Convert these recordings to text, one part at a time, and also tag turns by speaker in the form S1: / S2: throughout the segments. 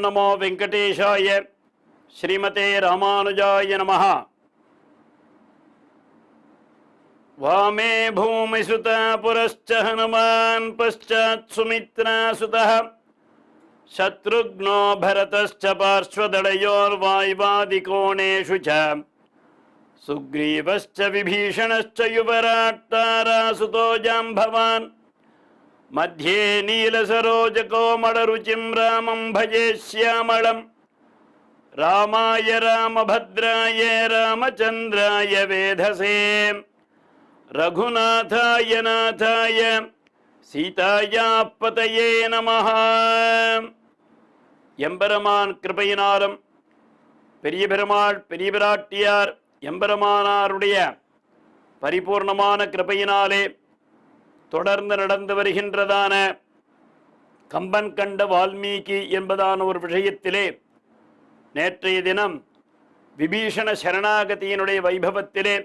S1: ஓம் நமோ வெங்கடேஷாய. ஸ்ரீமதே ராமானுஜாய நமஹ. வாமே பூமிசுத புரஸ்ச ஹனுமான் பశ్చాத் சுமித்ரா சுதः சத்ருக்னோ பரதஸ்ச பார்ஸ்வதடயோர்வாய்வாதிகோணேஷு ச சுக்ரீவஸ்ச விபீஷணஸ்ச யுவராட் தாராசுதோ ஜாம்பவான் மத்யே நீலசரோஜகோமளருச்சிம் ராமம் பஜே ஸ்யாமளம் ராமாய ராமபத்ராய ராமச்சந்திராய வேதசே ரகுநாதாய நாதாய சீதாயா பதயே நமஹ. எம்பெருமான் கிருபையினாலும் பெரிய பெருமாள் பெரிய பிராட்டியார் எம்பெருமானாருடைய பரிபூர்ணமான கிருபையினாலே தொடர்ந்து நடந்து வருகின்றதான கம்பன் கண்ட வால்மீகி என்பதான ஒரு விஷயத்திலே நேற்றைய தினம் விபீஷண சரணாகதியினுடைய வைபவத்திலே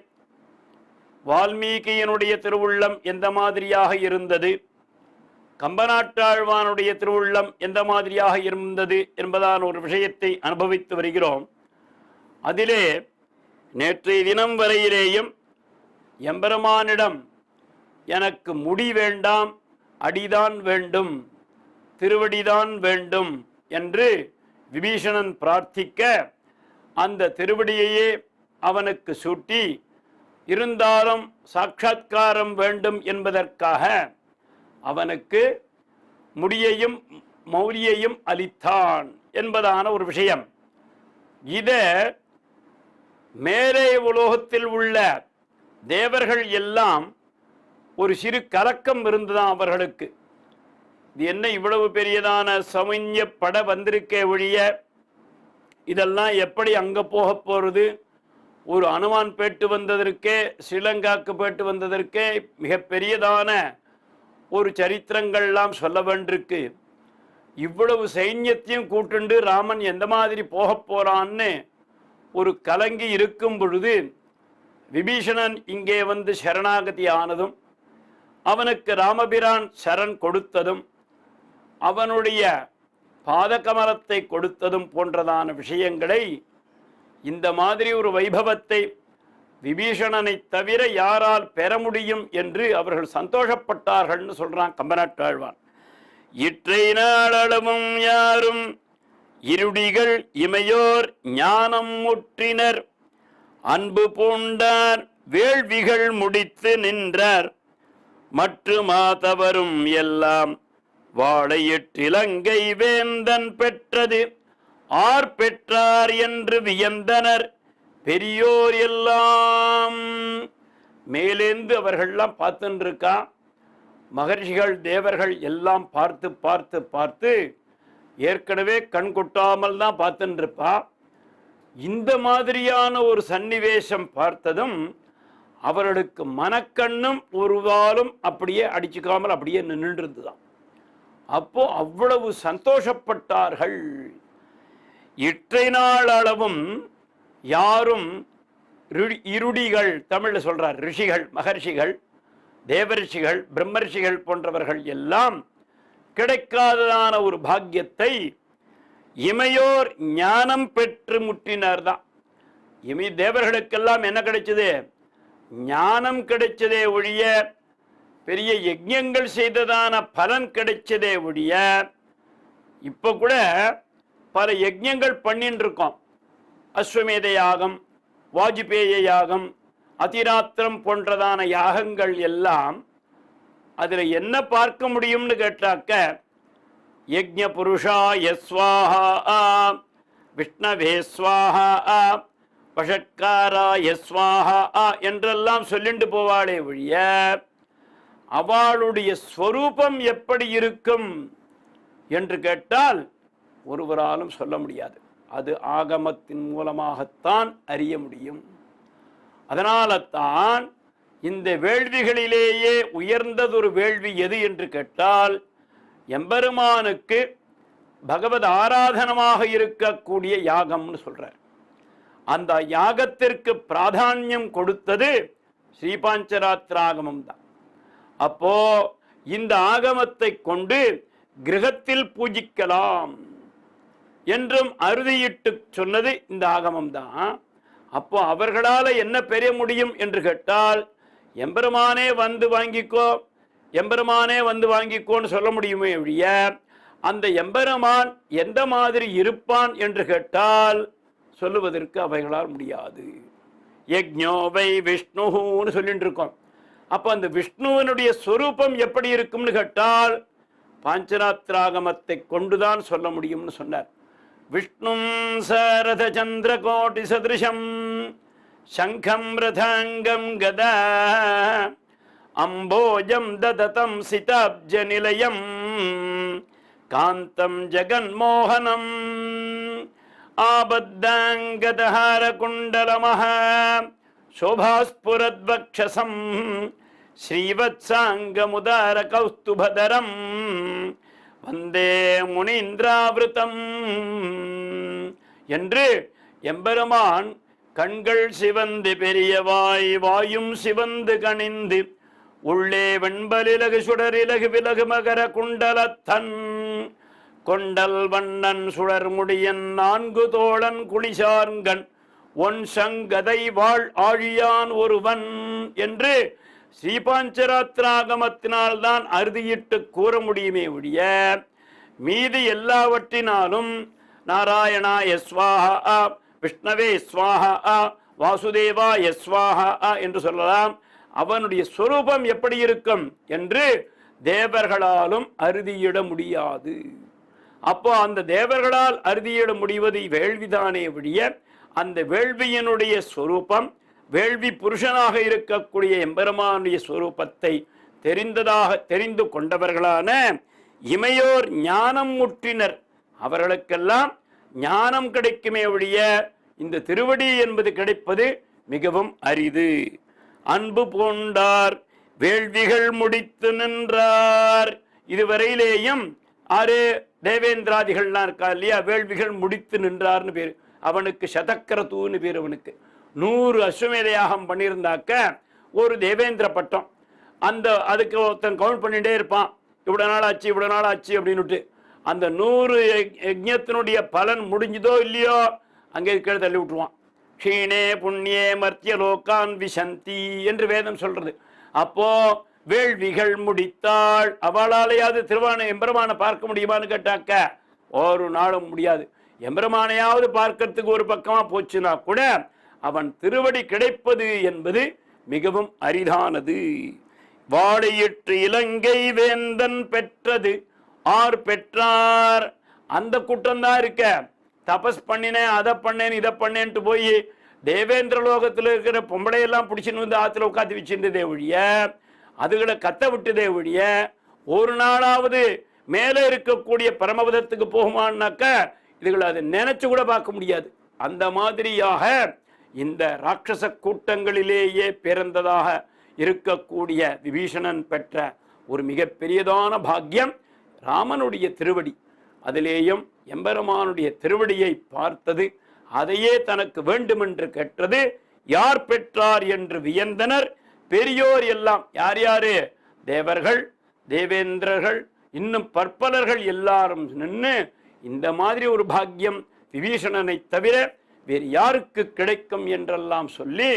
S1: வால்மீகியினுடைய திருவுள்ளம் எந்த மாதிரியாக இருந்தது, கம்பநாட்டாழ்வானுடைய திருவுள்ளம் எந்த மாதிரியாக இருந்தது என்பதான ஒரு விஷயத்தை அனுபவித்து வருகிறோம். அதிலே நேற்றைய தினம் வரையிலேயும் எம்பெருமானிடம் எனக்கு முடி வேண்டாம், அடிதான் வேண்டும், திருவடிதான் வேண்டும் என்று விபீஷணன் பிரார்த்திக்க அந்த திருவடியையே அவனுக்கு சூட்டி இருந்தாலும் சாட்சாத்காரம் வேண்டும் என்பதற்காக அவனுக்கு முடியையும் மௌலியையும் அளித்தான் என்பதான ஒரு விஷயம். இதை மேலே உலோகத்தில் உள்ள தேவர்கள் எல்லாம் ஒரு சிறு கலக்கம் இருந்துதான் அவர்களுக்கு. இது என்ன இவ்வளவு பெரியதான சமஞ்ச பட வந்திருக்கே ஒழிய இதெல்லாம் எப்படி அங்கே போக போகிறது? ஒரு அனுமான் பேட்டு வந்ததற்கே, ஸ்ரீலங்காவுக்கு பேட்டு வந்ததற்கே மிகப்பெரியதான ஒரு சரித்திரங்கள்லாம் சொல்ல வேண்டியிருக்கு. இவ்வளவு சைன்யத்தையும் கூட்டுண்டு ராமன் எந்த மாதிரி போக போறான்னு ஒரு கலங்கி இருக்கும் பொழுது விபீஷணன் இங்கே வந்து சரணாகதி ஆனதும் அவனுக்கு ராமபிரான் சரண் கொடுத்ததும் அவனுடைய பாதகமலத்தை கொடுத்ததும் போன்றதான விஷயங்களை, இந்த மாதிரி ஒரு வைபவத்தை விபீஷணனை தவிர யாரால் பெற முடியும் என்று அவர்கள் சந்தோஷப்பட்டார்கள்னு சொல்றான் கம்பநாட்டாழ்வான். இற்றை நாளளவும் யாரும் இருடிகள் இமையோர் ஞானம் முற்றினர், அன்பு பூண்டார் வேள்விகள் முடித்து நின்றார், மற்று மாதவரும் எல்லாம் வாழையிற்றிலங்கை வேந்தன் பெற்றது ஆர் பெற்றார் என்று வியந்தனர் பெரியோர் எல்லாம். மேலேந்து அவர்கள்லாம் பார்த்துன்னு இருக்கா. மகர்ஷிகள் தேவர்கள் எல்லாம் பார்த்து பார்த்து பார்த்து ஏற்கனவே கண் கொட்டாமல் தான் பார்த்துன்னு இருப்பா. இந்த மாதிரியான ஒரு சன்னிவேஷம் பார்த்ததும் அவர்களுக்கு மனக்கண்ணும் ஒரு காலம் அப்படியே அடிச்சுக்காமல் அப்படியே நின்றுதான். அப்போ அவ்வளவு சந்தோஷப்பட்டார்கள். இற்றை நாள் அளவும் யாரும் இருடிகள், தமிழ்ல சொல்றார் ரிஷிகள், மகர்ஷிகள், தேவரிஷிகள், பிரம்மரிஷிகள் போன்றவர்கள் எல்லாம் கிடைக்காததான ஒரு பாக்கியத்தை இமையோர் ஞானம் பெற்று முற்றினார் தான். இமை தேவர்களுக்கெல்லாம் என்ன கிடைச்சது? ஞானம் கிடைச்சதே ஒழிய, பெரிய யஜ்ஞங்கள் செய்ததான பலன் கிடைச்சதே ஒழிய, இப்போ கூட பல யஜ்ஞங்கள் பண்ணின்னு இருக்கோம். அஸ்வமேத யாகம், வாஜ்பேய யாகம், அதிராத்திரம் போன்றதான யாகங்கள் எல்லாம் அதில் என்ன பார்க்க முடியும்னு கேட்டாக்க, யஜ்ஞ புருஷா யஸ்வாஹா விஷ்ணவே ஸ்வாஹா வஷட்காரா யஸ்வாஹா என்றெல்லாம் சொல்லிண்டு போவாளே ஒழிய அவளுடைய ஸ்வரூபம் எப்படி இருக்கும் என்று கேட்டால் ஒருவராலும் சொல்ல முடியாது. அது ஆகமத்தின் மூலமாகத்தான் அறிய முடியும். அதனால தான் இந்த வேள்விகளிலேயே உயர்ந்ததொரு வேள்வி எது என்று கேட்டால் எம்பெருமானுக்கு பகவத் ஆராதனமாக இருக்கக்கூடிய யாகம்னு சொல்றார். அந்த யாகத்திற்கு பிராதானியம் கொடுத்தது ஸ்ரீபாஞ்சராத்திராகமம் தான். அப்போ இந்த ஆகமத்தை கொண்டு கிரகத்தில் பூஜிக்கலாம். என்றும் அறுதியிட்டு சொன்னது இந்த ஆகமம் தான். அப்போ அவர்களால் என்ன பெற முடியும் என்று கேட்டால், எம்பெருமானே வந்து வாங்கிக்கோ, எம்பெருமானே வந்து வாங்கிக்கோன்னு சொல்ல முடியுமே ஒழிய, அந்த எம்பெருமான் எந்த மாதிரி இருப்பான் என்று கேட்டால் சொல்லுவதற்கு அவைகளால் முடியாது. யஜ்ஞோவை விஷ்ணுன்னு சொல்லிட்டு இருக்கோம். அப்போ அந்த விஷ்ணுவனுடைய ஸ்வரூபம் எப்படி இருக்கும்னு கேட்டால் பாஞ்சராத்திராகமத்தை கொண்டுதான் சொல்ல முடியும்னு சொன்னார். விஷ்ணும் சரத சந்திரகோட்டி சதிருஷம் சங்கம் ரதாங்கம் கதா அம்போஜம் தததம் சிதாப்ஜ நிலையம் காந்தம் ஜெகன்மோகனம் ஆபத்தாங்கதஹார குண்டலமஹ சோபாஸ்புரத்வக்ஷசம் ஸ்ரீவத்சாங்கமுதார கௌஸ்துபதரம் வந்தே முனீந்திராவிருத்தம் என்று எம்பெருமான் கண்கள் சிவந்து பெரியவாய் வாயும் சிவந்து கணிந்து உள்ளே வெண்பலிலகு சுடரிலகு விலகு மகர குண்டலத்தன் கொண்டல் வண்ணன் சுடர்முடியன் நான்கு தோழன் குளிசார்கண் ஒன் சங்கதை வாழ் ஆழியான் ஒருவன் என்று ஸ்ரீபாஞ்சராத்திராகமத்தினால் தான் அறுதியிட்டு கூற முடியுமே ஒழிய, மீதி எல்லாவற்றினாலும் நாராயணா யஸ்வாஹா, விஷ்ணவே ஸ்வாஹா, வாசுதேவா யஸ்வாஹா என்று சொல்லலாம். அவனுடைய சொரூபம் எப்படி இருக்கும் என்று தேவர்களாலும் அறுதியிட முடியாது. அப்போ அந்த தேவர்களால் அறுதியிட முடிவது வேள்விதானே ஒழிய, அந்த வேள்வியினுடைய சொரூபம், வேள்வி புருஷனாக இருக்கக்கூடிய எம்பெருமானுடைய ஸ்வரூபத்தை தெரிந்து கொண்டவர்களான இமையோர் ஞானம் முற்றினர். அவர்களுக்கெல்லாம் ஞானம் கிடைக்குமே ஒழிய இந்த திருவடி என்பது கிடைப்பது மிகவும் அரிது. அன்பு பூண்டார் வேள்விகள் முடித்து நின்றார். இதுவரையிலேயும் ஆறு தேவேந்திராதிகள்லாம் இருக்கா இல்லையா, வேள்விகள் முடித்து நின்றார்னு பேர். அவனுக்கு சதக்கரதூன்னு பேர். அவனுக்கு 100 அஸ்வமேத யாகம் பண்ணியிருந்தாக்க ஒரு தேவேந்திர பட்டம். அந்த அதுக்கு ஒருத்தன் கவுண்ட் பண்ணிகிட்டே இருப்பான், இவ்வளோ நாள் ஆச்சு இவ்வளோ நாள் ஆச்சு அப்படின்னுட்டு. அந்த 100 யஜ்ஞத்தினுடைய பலன் முடிஞ்சதோ இல்லையோ அங்கே கீழே தள்ளி விட்டுருவான். க்ஷீணே புண்ணியே மர்த்திய லோகான் விசந்தி என்று வேதம் சொல்றது. அப்போ வேள்விகள் முடித்தாள். அவளாலேயாவது திருவான எம்பெருமானை பார்க்க முடியுமான்னு கேட்டாக்க ஒரு நாளும் முடியாது. எம்பெருமானையாவது பார்க்கறதுக்கு ஒரு பக்கமா போச்சுன்னா கூட அவன் திருவடி கிடைப்பது என்பது மிகவும் அரிதானது. வாழையிற்று இலங்கை வேந்தன் பெற்றது ஆர் பெற்றார். அந்த குற்றம்தான் இருக்க. தபஸ் பண்ணினேன், அதை பண்ணேன், இதை பண்ணேன்ட்டு போய் தேவேந்திர லோகத்தில் இருக்கிற பொம்பளையெல்லாம் பிடிச்சின்னு வந்து ஆற்றுல உட்காந்து வச்சுட்டதே ஒழிய, அதுகளை கத்த விட்டதே ஒழிய, ஒரு நாளாவது மேலே இருக்கக்கூடிய பரமபதத்துக்கு போகுமான்னாக்க இதுகளை அதை நினைச்சு கூட பார்க்க முடியாது. அந்த மாதிரியாக இந்த ராட்சச கூட்டங்களிலேயே பிறந்ததாக இருக்கக்கூடிய விபீஷணன் பெற்ற ஒரு மிகப்பெரியதான பாக்கியம் ராமனுடைய திருவடி. அதிலேயும் எம்பெருமானுடைய திருவடியை பார்த்தது, அதையே தனக்கு வேண்டுமென்று கேட்டது. யார் பெற்றார் என்று வியந்தனர் பெரியோர் எல்லாம். யார் யாரு? தேவர்கள், தேவேந்திரர்கள், இன்னும் பற்பலர்கள் எல்லாரும் நின்று இந்த மாதிரி ஒரு பாக்கியம் விபீஷணனை தவிர வேறு யாருக்கு கிடைக்கும் என்றெல்லாம் சொல்லி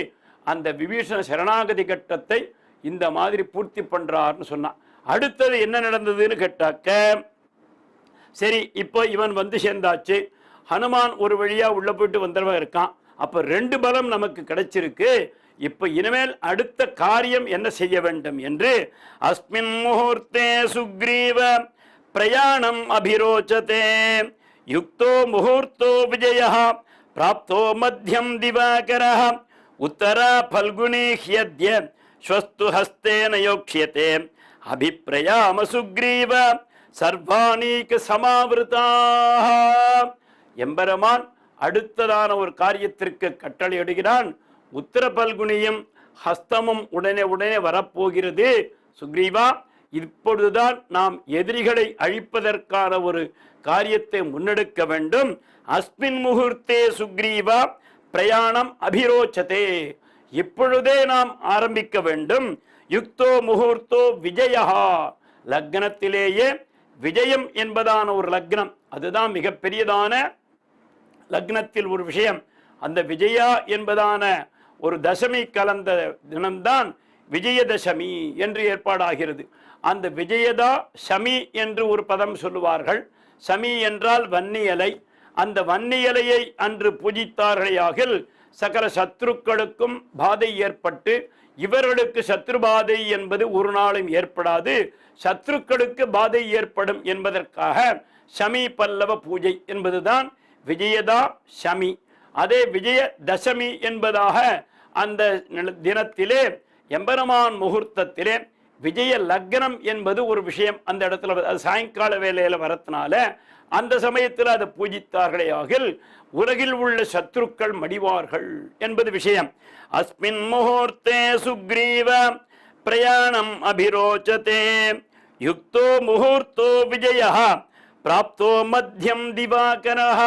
S1: அந்த விபீஷண சரணாகதி கட்டத்தை இந்த மாதிரி பூர்த்தி பண்றார்னு சொன்னான். அடுத்தது என்ன நடந்ததுன்னு கேட்டாக்க, சரி இப்போ இவன் வந்து சேர்ந்தாச்சு, ஹனுமான் ஒரு வழியா உள்ள போயிட்டு வந்தவன் இருக்கான். அப்ப 2 பலம் நமக்கு கிடைச்சிருக்கு. இப்ப இனிமேல் அடுத்த காரியம் என்ன செய்ய வேண்டும் என்று அஸ்மின் முகூர்த்தே சுக்ரீவ பிரயாணம் அபிரோச்சதே யுக்தோ முகூர்த்தோ விஜயः பிராப்தோ மத்தியம் திவாகரः உத்தரா பல்குனி ஹ்யத்ய ஸ்வஸ்து ஹஸ்தேன யோக்ஷ்யதே அபிப்ரயாம சுக்ரீவ சர்வாணீக சமாவிருதாக. எம்பெருமான் அடுத்ததான ஒரு காரியத்திற்கு கட்டளையிடுகிறான். உத்தர பல்குனியும் ஹஸ்தமும் உடனே வரப்போகிறது. சுக்ரீவா, இப்பொழுதுதான் நாம் எதிரிகளை அழிப்பதற்கான ஒரு காரியத்தை முன்னெடுக்க வேண்டும். அஸ்மின் முகூர்த்தே சுக்ரீவா பிரயாணம் அபிரோச்சதே, இப்பொழுதே நாம் ஆரம்பிக்க வேண்டும். யுக்தோ முகூர்த்தோ விஜயா, லக்னத்திலேயே விஜயம் என்பதான ஒரு லக்னம், அதுதான் மிகப்பெரியதான லக்னத்தில் ஒரு விஷயம். அந்த விஜயா என்பதான ஒரு தசமி கலந்த தினம்தான் விஜயதசமி என்று ஏற்பாடாகிறது. அந்த விஜயதா சமி என்று ஒரு பதம் சொல்லுவார்கள். சமி என்றால் வன்னியலை. அந்த வன்னியலையை அன்று பூஜித்தார்களேயாகில் சகல சத்ருக்களுக்கும் பாதை ஏற்பட்டு இவர்களுக்கு சத்ரு பாதை என்பது ஒரு நாளும் ஏற்படாது, சத்ருக்களுக்கு பாதை ஏற்படும் என்பதற்காக சமி பல்லவ பூஜை என்பதுதான் விஜயதா சமி. அதே விஜய தசமி என்பதாக அந்த தினத்திலே எம்பெருமான் முகூர்த்தத்திலே விஜய லக்னம் என்பது ஒரு விஷயம். அந்த இடத்துல அது சாயங்கால வேலையில் வரத்தினால அந்த சமயத்தில் அதை பூஜித்தார்களே ஆகில் உலகில் உள்ள சத்ருக்கள் மடிவார்கள் என்பது விஷயம். அஸ்மின் முகூர்த்தே சுக்ரீவ பிரயாணம் அபிரோச்சதே யுக்தோ முகூர்த்தோ விஜய பிராப்தோ மத்தியம் திவாகரஹ.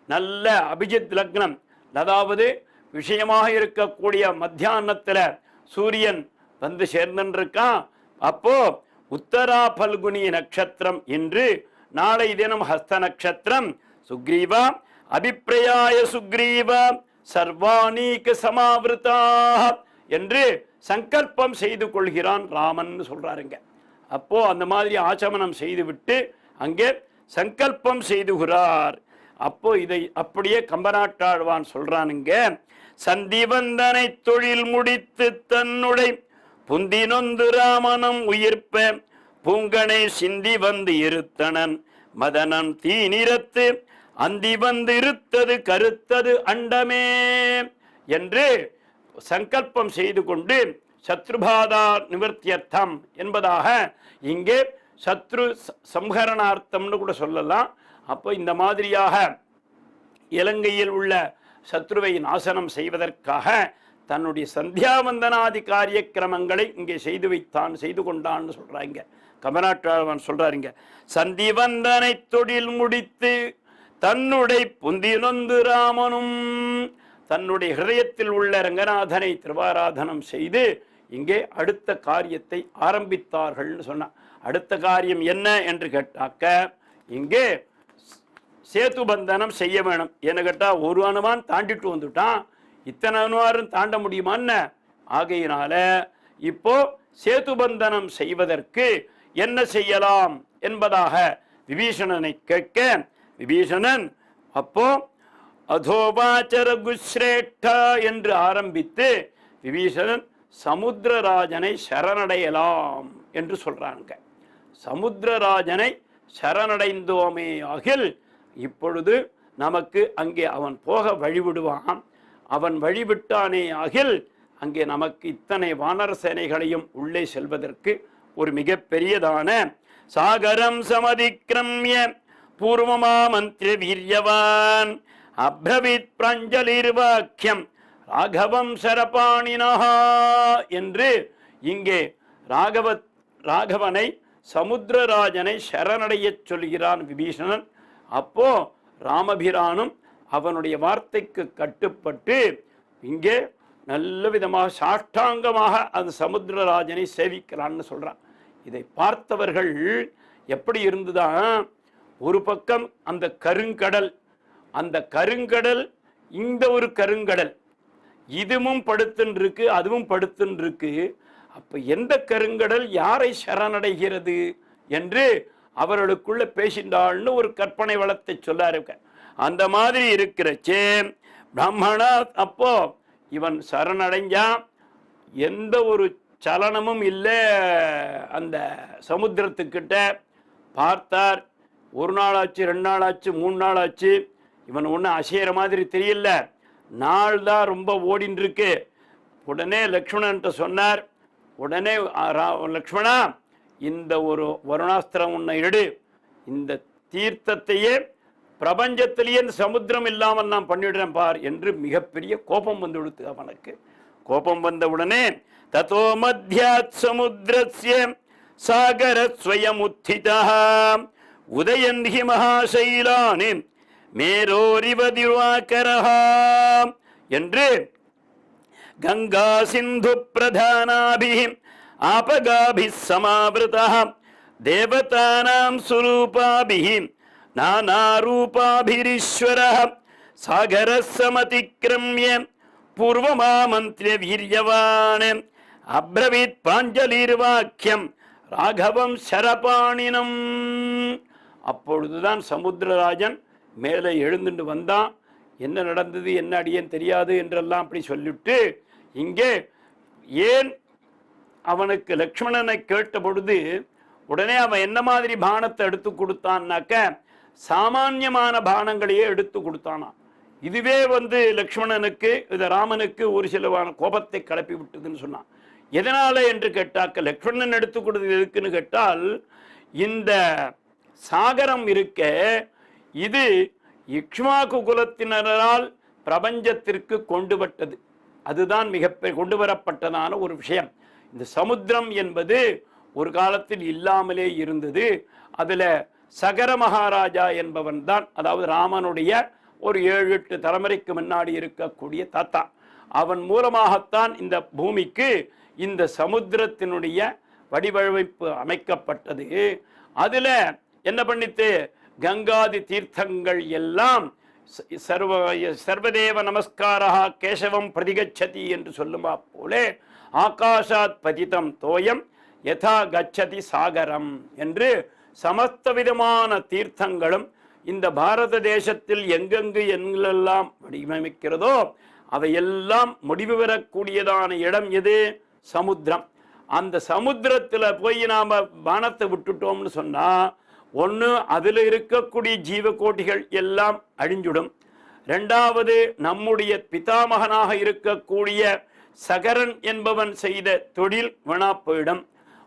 S1: நல்ல அபிஜித் லக்னம், அதாவது விஷயமாக இருக்கக்கூடிய மத்தியானத்தில் சூரியன் வந்து சேர்ந்துருக்கான். அப்போ உத்தரா பல்குனி நட்சத்திரம் இன்று, நாளை தினம் ஹஸ்த நட்சத்திரம். சுக்ரீவா அபிப்பிரயாய சுக்ரீவா சர்வானீக சமாவிருதா என்று சங்கல்பம் செய்து கொள்கிறான் ராமன் சொல்றாருங்க. அப்போ அந்த மாதிரி ஆச்சமனம் செய்துவிட்டு அங்கே சங்கல்பம் செய்துகிறார். அப்போ இதை அப்படியே கம்பநாட்டாழ்வான் சொல்றானுங்க. சந்திவந்தனை தொழில் முடித்து தன்னுடைய புந்தி நொந்து ராமனும் உயிர்ப்ப பூங்கனை சிந்தி வந்து இருத்தனன் மதனன் தீ நிறத்து அந்தி வந்து இருத்தது கருத்தது அண்டமே என்று சங்கல்பம் செய்து கொண்டு சத்ருபாதா நிவர்த்தியர்த்தம் என்பதாக இங்கே சத்ரு சம்ஹரணார்த்தம்னு கூட சொல்லலாம். அப்போ இந்த மாதிரியாக இலங்கையில் உள்ள சத்ருவை நாசனம் செய்வதற்காக தன்னுடைய சந்தியாவந்தனாதி காரிய கிரமங்களை இங்கே செய்து வைத்தான், செய்து கொண்டான்னு சொல்றாங்க. கமநாட்டாழ்வான் சொல்றாருங்க. சந்திவந்தனை தொழில் முடித்து தன்னுடைய புந்தி நொந்து ராமனும் தன்னுடைய ஹிருதயத்தில் உள்ள ரங்கநாதனை திருவாராதனம் செய்து இங்கே அடுத்த காரியத்தை ஆரம்பித்தார்கள்னு சொன்னான். அடுத்த காரியம் என்ன என்று கேட்டாக்க இங்கே சேதுபந்தனம் செய்ய வேணும். என்ன கேட்டால் ஒரு அனுமான் தாண்டிட்டு வந்துட்டான், இத்தனை அனுமாரும் தாண்ட முடியுமான்னு. ஆகையினால இப்போ சேதுபந்தனம் செய்வதற்கு என்ன செய்யலாம் என்பதாக விபீஷணனை கேட்க விபீஷணன் அப்போ அதோபாச்சர குஸ்ரேட்டா என்று ஆரம்பித்து விபீஷணன் சமுத்திரராஜனை சரணடையலாம் என்று சொல்றாங்க. சமுத்திரராஜனை சரணடைந்தோமே ஆகில் இப்பொழுது நமக்கு அங்கே அவன் போக வழிவிடுவான். அவன் வழிவிட்டானே ஆகில் அங்கே நமக்கு இத்தனை வானர சேனைகளையும் உள்ளே செல்வதற்கு ஒரு மிகப்பெரியதான சாகரம் சமதிக்கிரமிய பூர்வமா மந்திர வீரியவான் அப்ரவித் பிரஞ்சலிர்வாக்கியம் ராகவம் சரபாணினா என்று இங்கே ராகவனை சமுத்திரராஜனை சரணடைய சொல்கிறான் விபீஷணன். அப்போ ராமபிரானும் அவனுடைய வார்த்தைக்கு கட்டுப்பட்டு இங்கே நல்ல விதமாக சாஷ்டாங்கமாக அந்த சமுத்திரராஜனை சேவிக்கிறான்னு சொல்றான். இதை பார்த்தவர்கள் எப்படி இருந்துதான், ஒரு பக்கம் அந்த கருங்கடல், அந்த கருங்கடல் இந்த ஒரு கருங்கடல், இதுவும் படுத்துன்னு இருக்கு அதுவும் படுத்துன்னு இருக்கு. அப்ப எந்த கருங்கடல் யாரை சரணடைகிறது என்று அவர்களுக்குள்ள பேசிண்டாள்னு ஒரு கற்பனை வளத்தை சொல்லாரு. அந்த மாதிரி இருக்கிறச்சே பிராமணா அப்போ இவன் சரணடைஞ்சான், எந்த ஒரு சலனமும் இல்லை. அந்த சமுத்திரத்துக்கிட்ட பார்த்தார். ஒரு நாள் ஆச்சு, 2 நாள் ஆச்சு, 3 நாள் ஆச்சு, இவன் ஒன்றும் அசைகிற மாதிரி தெரியல. நாள் தான் ரொம்ப ஓடின்னு இருக்கு. உடனே லக்ஷ்மணன்ட்ட சொன்னார். உடனே லக்ஷ்மணா, இந்த ஒரு வருணாஸ்திரம் உன்னை எடு, இந்த தீர்த்தத்தையே பிரபஞ்சத்திலேயே சமுத்திரம் இல்லாமல் நான் பண்ணிவிடுறேன் பார் என்று மிகப்பெரிய கோபம் வந்து கொடுத்து அவனுக்கு. கோபம் வந்த உடனே ததோ மத்யாத் சமுத்திரஸ்ய சாகரஸ்வயம் உத்திதா உதயந்தி மகாசைலானி மேரோரிவதிவாகரஹா என்று கங்கா சிந்து பிரதானாபிஹி ஆபகாபிஹி சமாவிருதா தேவதானாம் சுரூபாபிஹி நானாரூபாபிரீஸ்வரः சாகரசமதிக்ரம்ய பூர்வமாமந்திர வீரியவான் அப்ரவீத் பாஞ்சலிர்வாக்கியம் ராகவம் சரபாணினம். அப்பொழுதுதான் சமுத்திரராஜன் மேலே எழுந்துட்டு வந்தான். என்ன நடந்தது, என்ன அடியேன் தெரியாது என்றெல்லாம் அப்படி சொல்லிட்டு, இங்கே ஏன் அவனுக்கு லக்ஷ்மணனை கேட்ட பொழுது உடனே அவன் என்ன மாதிரி பானத்தை எடுத்து கொடுத்தான்னாக்க சாமான்யமான பானங்களையே எடுத்து கொடுத்தானா. இதுவே லக்ஷ்மணனுக்கு இது ராமனுக்கு ஒரு சிலவான கோபத்தை கிளப்பி விட்டதுன்னு சொன்னான். எதனால என்று கேட்டாக்க, லக்ஷ்மணன் எடுத்து கொடுத்தது எதுக்குன்னு கேட்டால், இந்த சாகரம் இருக்க இது இக்ஷ்வாகு குலத்தினரால் பிரபஞ்சத்திற்கு கொண்டுபட்டது. அதுதான் கொண்டு வரப்பட்டதான ஒரு விஷயம். இந்த சமுத்திரம் என்பது ஒரு காலத்தில் இல்லாமலே இருந்தது. அதுல சகர மகாராஜா என்பவன் தான், அதாவது ராமனுடைய ஒரு 7-8 தலைமுறைக்கு முன்னாடி இருக்கக்கூடிய தாத்தா. அவன் மூலமாகத்தான் இந்த பூமிக்கு இந்த சமுத்திரத்தினுடைய வடிவமைப்பு அமைக்கப்பட்டது. அதுல என்ன பண்ணித்து, கங்காதி தீர்த்தங்கள் எல்லாம் சர்வதேவ நமஸ்காரா கேசவம் பிரதிகச்சதி என்று சொல்லுமா போலே ஆகாஷாத் பதிதம் தோயம் யதா கச்சதி சாகரம் என்று சமஸ்த விதமான தீர்த்தங்களும் இந்த பாரத தேசத்தில் எங்கெங்கு எங்கெல்லாம் வடிவமைக்கிறதோ அவையெல்லாம் முடிவு பெறக்கூடியதான இடம் எது? சமுத்திரம். அந்த சமுத்திரத்தில் போய் நாம் பானத்தை விட்டுட்டோம்னு சொன்னால், ஒன்று அதில் இருக்கக்கூடிய ஜீவகோட்டிகள் எல்லாம் அழிஞ்சுடும். ரெண்டாவது, நம்முடைய பிதாமகனாக இருக்கக்கூடிய சகரன் என்பவன் செய்த தொழில் வீணா போயிடும்.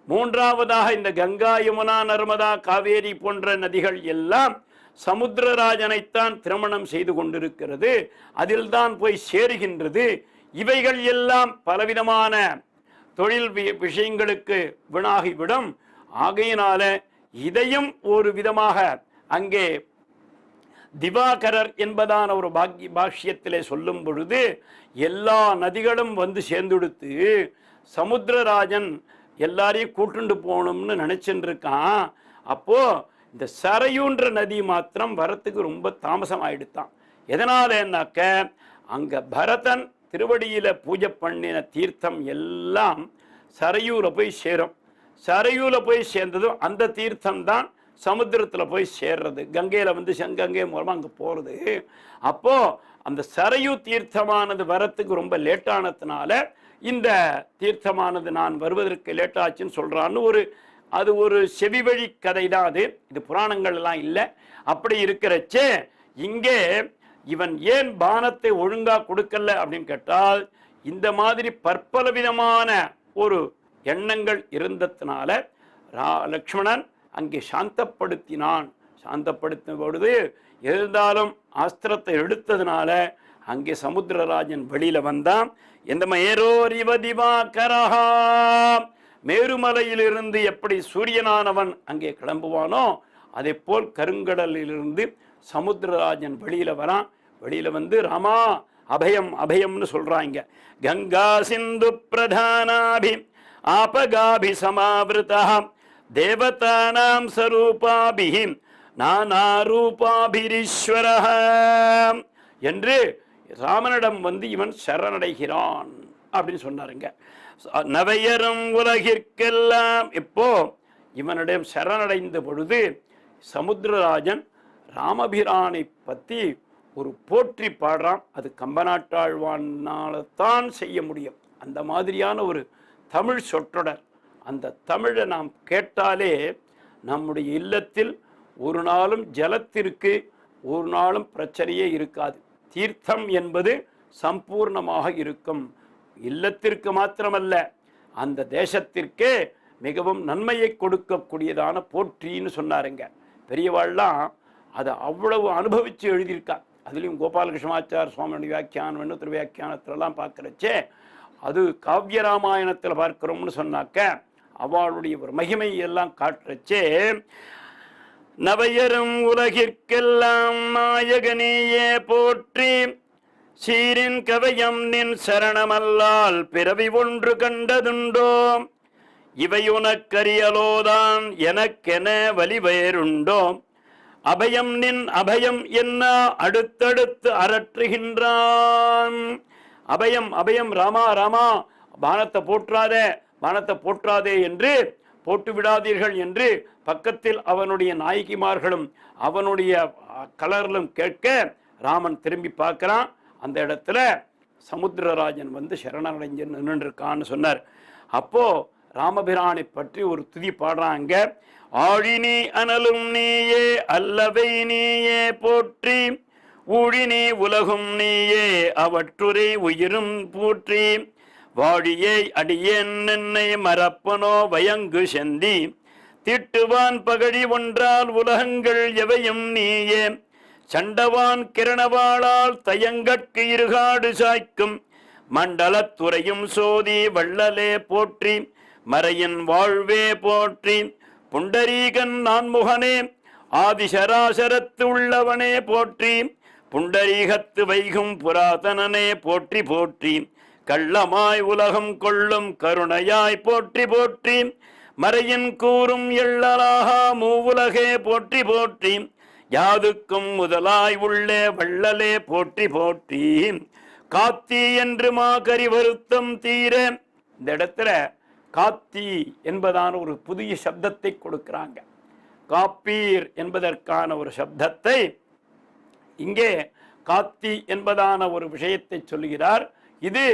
S1: மூன்றாவதாக, இந்த கங்கா யமுனா நர்மதா காவேரி போன்ற நதிகள் எல்லாம் சமுத்திரராஜனைத்தான் திருமணம் செய்து கொண்டிருக்கிறது, அதில் தான் போய் சேருகின்றது. இவைகள் எல்லாம் பலவிதமான தொழில் விஷயங்களுக்கு வீணாகிவிடும். ஆகையினால இதையும் ஒரு விதமாக அங்கே திவாகரர் என்பதான ஒரு பாஷ்யத்திலே சொல்லும் பொழுது எல்லா நதிகளும் சேர்ந்துடுத்து சமுத்திரராஜன் எல்லாரையும் கூட்டுண்டு போகணும்னு நினைச்சுட்டு இருக்கான். அப்போ இந்த சரையூன்ற நதி மாத்திரம் வரத்துக்கு ரொம்ப தாமசம் ஆயிடுத்தான். எதனாலன்னாக்க, அங்க பரதன் திருவடியில பூஜை பண்ணின தீர்த்தம் எல்லாம் சரையூரை போய் சேரும். சரையூல போய் சேர்ந்ததும் அந்த தீர்த்தம் தான் சமுத்திரத்தில் போய் சேர்றது. கங்கையில் செங்கங்கை மூலமாக அங்கே போகிறது. அப்போ அந்த சரையூ தீர்த்தமானது வரத்துக்கு ரொம்ப லேட்டானதுனால இந்த தீர்த்தமானது நான் வருவதற்கு லேட்டாச்சுன்னு சொல்கிறான்னு அது ஒரு செவிவழி கதை தான். இது புராணங்கள் எல்லாம் இல்லை. அப்படி இருக்கிறச்சே இங்கே இவன் ஏன் பானத்தை ஒழுங்காக கொடுக்கல அப்படின்னு கேட்டால், இந்த மாதிரி பற்பல விதமான ஒரு எண்ணங்கள் இருந்ததுனால லக்ஷ்மணன் அங்கே சாந்தப்படுத்தினான். சாந்தப்படுத்தின பொழுது இருந்தாலும் ஆஸ்திரத்தை எடுத்ததுனால அங்கே சமுத்திரராஜன் வெளியில வந்தான். எந்த மேரோரிவ திவாகரஹா, மேருமலையிலிருந்து எப்படி சூரியனானவன் அங்கே கிளம்புவானோ அதே போல் கருங்கடலிலிருந்து சமுத்திரராஜன் வெளியில வரான். வெளியில ராமா அபயம் அபயம்னு சொல்றாங்க. கங்கா சிந்து பிரதானாபி ஆபகாபி சமாவிருதா தேவதானாம் சரூபாபிஹி நானாரூபாபிரீஸ்வரஹ என்று ராமனிடம் இவன் சரணடைகிறான் அப்படின்னு சொன்னாருங்க. நவையரும் உலகிற்கெல்லாம் இப்போ இவனிடம் சரணடைந்த பொழுது சமுத்திரராஜன் ராமபிரானை பற்றி ஒரு போற்றி பாடுறான். அது கம்பநாட்டாழ்வானால்தான் செய்ய முடியும். அந்த மாதிரியான ஒரு தமிழ் சொற்றொடர். அந்த தமிழை நாம் கேட்டாலே நம்முடைய இல்லத்தில் ஒரு நாளும் ஜலத்திற்கு ஒரு நாளும் பிரச்சனையே இருக்காது. தீர்த்தம் என்பது சம்பூர்ணமாக இருக்கும். இல்லத்திற்கு மாத்திரமல்ல, அந்த தேசத்திற்கே மிகவும் நன்மையை கொடுக்கக்கூடியதான போற்றின்னு சொன்னாருங்க. பெரியவாள்லாம் அதை அவ்வளவு அனுபவித்து எழுதியிருக்கா. அதுலேயும் கோபாலகிருஷ்ணமாச்சார் சுவாமியுடைய வியாக்கியானம், இன்னொரு வியாக்கியானத்திலலாம் பார்க்குறச்சே அது காவிய ராமாயணத்தில் பார்க்கிறோம்னு சொன்னாக்க அவளுடைய ஒரு மகிமை எல்லாம் காட்டுறச்சே, நவையரும் உலகிற்கெல்லாம் நாயகனேயே போற்றி சீரின் கவயம் நின் சரணமல்லால் பிறவி ஒன்று கண்டதுண்டோ இவை உனக்கரியலோதான் எனக்கென வலிவேறுண்டோ அபயம் நின் அபயம் என்ன அடுத்தடுத்து அரற்றுகின்றான். அபயம் அபயம் ராமா ராமா, பானத்தை போற்றாதே பானத்தை போற்றாதே என்று, போட்டு விடாதீர்கள் என்று பக்கத்தில் அவனுடைய நாயகிமார்களும் அவனுடைய கலர்களும் கேட்க ராமன் திரும்பி பார்க்கிறான். அந்த இடத்துல சமுத்திரராஜன் வந்து சரணடைஞ்சு நின்றுருக்கான்னு சொன்னார். அப்போ ராமபிரானை பற்றி ஒரு துதி பாடுறாங்க. ஆழினி அனலும் நீயே அல்லவை நீயே போற்றி, ஊழினி உலகும் நீயே அவற்றுரை உயிரும் போற்றி, வாழியை அடியேன் என்னை மறப்பனோ வயங்கு செந்தி, தீட்டுவான் பகழி ஒன்றால் உலகங்கள் எவையும் நீயே, சண்டவான் கிரணவாளால் தயங்கட்கு இருகாடு சாய்க்கும், மண்டலத்துறையும் சோதி வள்ளலே போற்றி, மறையின் வாழ்வே போற்றி, புண்டரீகன் நான்முகனே ஆதிசராசரத்து உள்ளவனே போற்றி, புண்டரீகத்து வைகும் புராதனனே போற்றி போற்றி, கள்ளமாய் உலகம் கொள்ளும் கருணையாய் போற்றி போற்றி, மறையின் கூறும் எள்ளலாகா மூவுலகே போற்றி போற்றி, யாதுக்கும் முதலாய் உள்ளே வள்ளலே போற்றி போற்றி, காத்தி என்று மாகரி வருத்தம் தீர. இந்த இடத்துல காத்தி என்பதான ஒரு புதிய சப்தத்தை கொடுக்கிறாங்க. காப்பீர் என்பதற்கான ஒரு சப்தத்தை இங்கே காத்தி என்பதான ஒரு விஷயத்தை சொல்லுகிறார். இது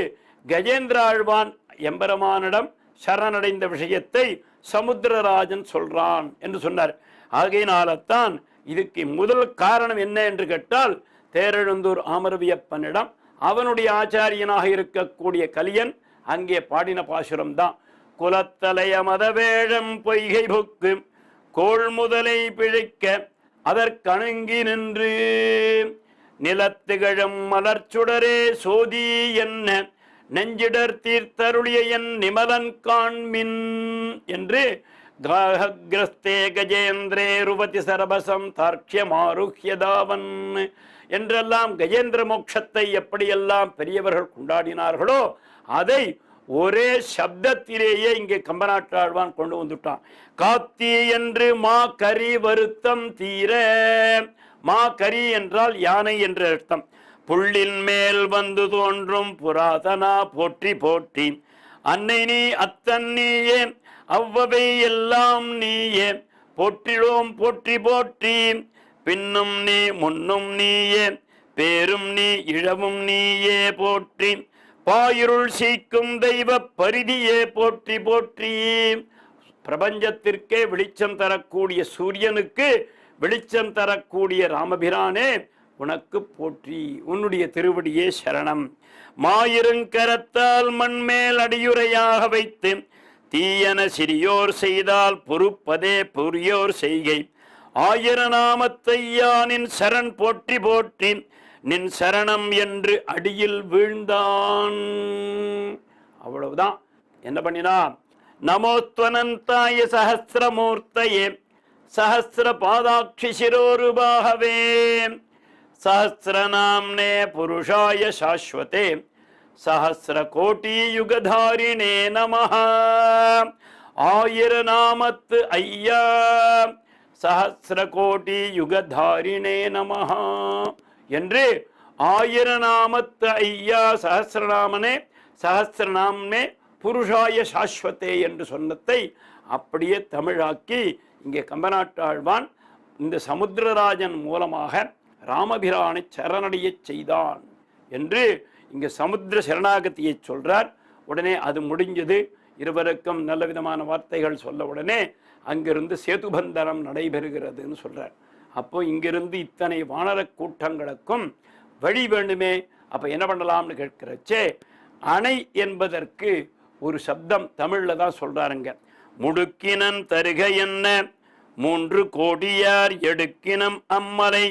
S1: கஜேந்திர ஆழ்வான் எம்பெருமானிடம் சரணடைந்த விஷயத்தை சமுத்திரராஜன் சொல்றான் என்று சொன்னார். ஆகையினால்தான் இதுக்கு முதல் காரணம் என்ன என்று கேட்டால், தேரெழுந்தூர் ஆமரவியப்பனிடம் அவனுடைய ஆச்சாரியனாக இருக்கக்கூடிய கலியன் அங்கே பாடின பாசுரம் தான். குலத்தலைய மதவேழம் பொய்கை புக்கு கோள் முதலை பிழைக்க அதற்கணுங்கி நின்று, நிலத்துகழும் மலர்ச்சுடரே சோதி என்ன நெஞ்சிடர் தீர்த்தருளிய என் நிமலன் காண்மின் என்று கிரஸ்தே கஜேந்திரே ருவதி சரபசம் தார்க்யமாருஹ்யதாவன் என்றெல்லாம் கஜேந்திர மோட்சத்தை எப்படியெல்லாம் பெரியவர்கள் கொண்டாடினார்களோ அதை ஒரே சப்தத்திலேயே இங்கே கம்பநாட்டாழ்வான் கொண்டு வந்துட்டான். காத்தி என்று மா கரி வருத்தம் தீர. மா கரி என்றால் யானை என்ற அர்த்தம். புள்ளின் மேல் வந்து தோன்றும் புராதனா போற்றி போற்றி, அன்னை நீ அத்தன் நீயே அவ்வவை எல்லாம் நீயே போற்றிடோம் போற்றி போற்றி, பின்னும் நீ முன்னும் நீயே பேரும் நீ இழவும் நீயே போற்றி, பாயிருள் சீக்கும் தெய்வ பரிதியே போற்றி போற்றி. பிரபஞ்சத்திற்கே வெளிச்சம் தரக்கூடிய சூரியனுக்கு வெளிச்சம் தரக்கூடிய ராமபிரானே உனக்கு போற்றி, உன்னுடைய திருவடியே சரணம். மாயிருங்கரத்தால் மண்மேல் அடியுரையாக வைத்து தீயன சிறியோர் செய்தால் பொறுப்பதே புரியோர் செய்கை, ஆயிர நாமத்தையா நின் சரண் போற்றி போற்றி, நின் சரணம் என்று அடியில் வீழ்ந்தான். அவ்வளவுதான். என்ன பண்ணினா, நமோத்வனந்தாய சஹஸ்ரமூர்த்தயே சஹஸ்ர பாதாட்சி சிரோருபாகவே சஹஸ்ரநாம்னே புருஷாய சாஸ்வதே சஹஸ்ர கோட்டி யுகதாரிணே நமஹ. ஆயிர நாமத்து ஐயா சஹஸ்ர கோட்டி யுகதாரிணே நமஹ என்று ஆயிர நாமத்து ஐயா சஹஸ்ரநாமனே சஹஸ்ரநாமே புருஷாய சாஸ்வதே என்று சொன்னதை அப்படியே தமிழாக்கி இங்கே கம்பநாட்டாழ்வான் இந்த சமுத்திரராஜன் மூலமாக ராமபிரானை சரணடைய செய்தான் என்று இங்கே சமுத்திர சரணாகதியை சொல்றார். உடனே அது முடிஞ்சது. இருவருக்கும் நல்ல விதமான வார்த்தைகள் சொல்ல உடனே அங்கிருந்து சேதுபந்தனம் நடைபெறுகிறதுன்னு சொல்றார். அப்போ இங்கிருந்து இத்தனை வானர கூட்டங்களுக்கும் வழி வேண்டுமே, அப்போ என்ன பண்ணலாம்னு கேட்கிறச்சே, அணை என்பதற்கு ஒரு சப்தம் தமிழில் தான் சொல்றாருங்க. முடுக்கினன் தருக என்ன 3 கோடியார் எடுக்கினம் அம்மலை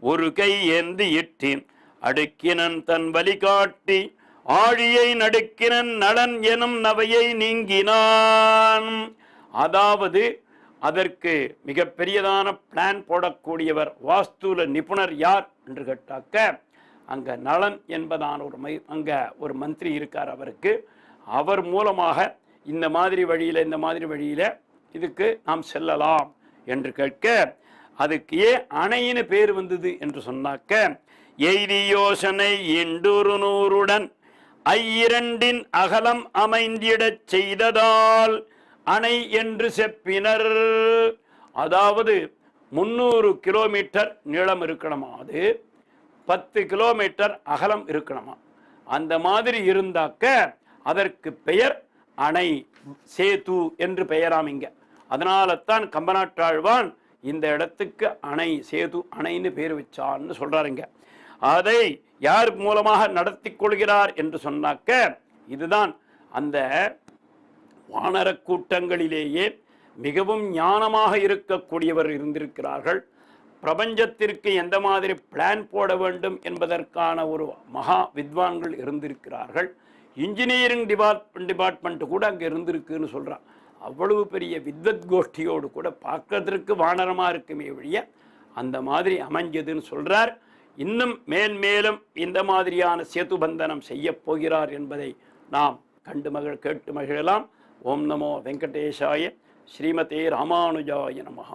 S1: ஒரு கை ஏந்தி இட்டி அடுக்கினன் தன் வழி காட்டி ஆழியை நடுக்கினன் நடன் எனும் நவையை நீங்கினான். அதாவது அதற்கு மிக பெரியதான பிளான் போடக்கூடியவர், வாஸ்துல நிபுணர் யார் என்று கேட்டாக்க அங்க நளன் என்பதான ஒரு மந்திரி இருக்கார். அவருக்கு அவர் மூலமாக இந்த மாதிரி வழியில இதுக்கு நாம் செல்லலாம் என்று கேட்க அதுக்கு ஏன் அணைன்னு பேர் வந்தது என்று சொன்னாக்க, எய்தி யோசனை 800 ஐயிரண்டின் அகலம் அமைந்திடச் செய்ததால் அணை என்று செப்பினர். அதாவது 300 கிலோமீட்டர் நீளம் இருக்கணுமா, அது 10 கிலோமீட்டர் அகலம் இருக்கணுமா. அந்த மாதிரி இருந்தாக்க அதற்கு பெயர் அணை, சேது என்று பெயராமிங்க. அதனால தான் கம்பநாட்டாழ்வான் இந்த இடத்துக்கு அணை, சேது அணைன்னு பேர் வச்சான்னு சொல்றாருங்க. அதை யார் மூலமாக நடத்தி கொள்கிறார் என்று சொன்னாக்க, இதுதான் அந்த வானர கூட்டங்களிலேயே மிகவும் ஞானமாக இருக்கக்கூடியவர் இருந்திருக்கிறார்கள். பிரபஞ்சத்திற்கு எந்த மாதிரி பிளான் போட வேண்டும் என்பதற்கான ஒரு மகா வித்வான்கள் இருந்திருக்கிறார்கள். இன்ஜினியரிங் டிபார்ட்மெண்ட் கூட அங்கே இருந்திருக்குன்னு சொல்கிறான். அவ்வளவு பெரிய வித்வத் கோஷ்டியோடு கூட பார்க்கறதுக்கு வானரமாக இருக்குமே வழிய அந்த மாதிரி அமைஞ்சதுன்னு சொல்கிறார். இன்னும் மேலும் இந்த மாதிரியான சேது பந்தனம் செய்ய போகிறார் என்பதை நாம் கேட்டு மகிழலாம். ஓம் நமோ வெங்கடேஷாய, ஸ்ரீமதே ராமானுஜாய நமஹ.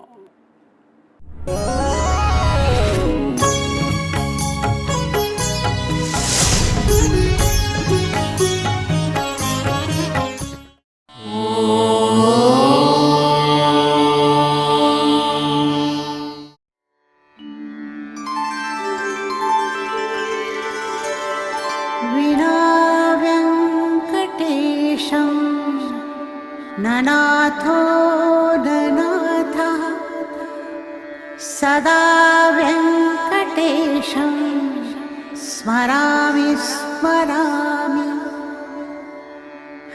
S2: ननाथो ननाथः सदा वेङ्कटेशं स्मरामि स्मरामि.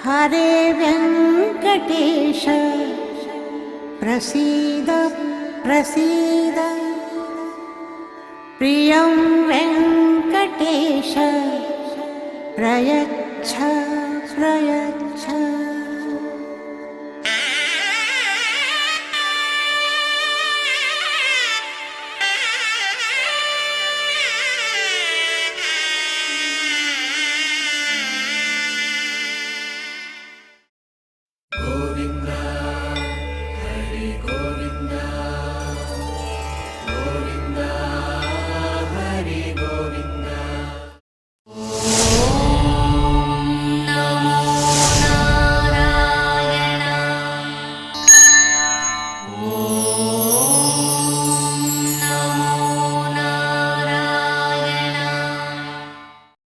S2: हरे वेङ्कटेश प्रसीद प्रसीद. प्रियं वेङ्कटेश प्रयच्छ प्रयच्छ.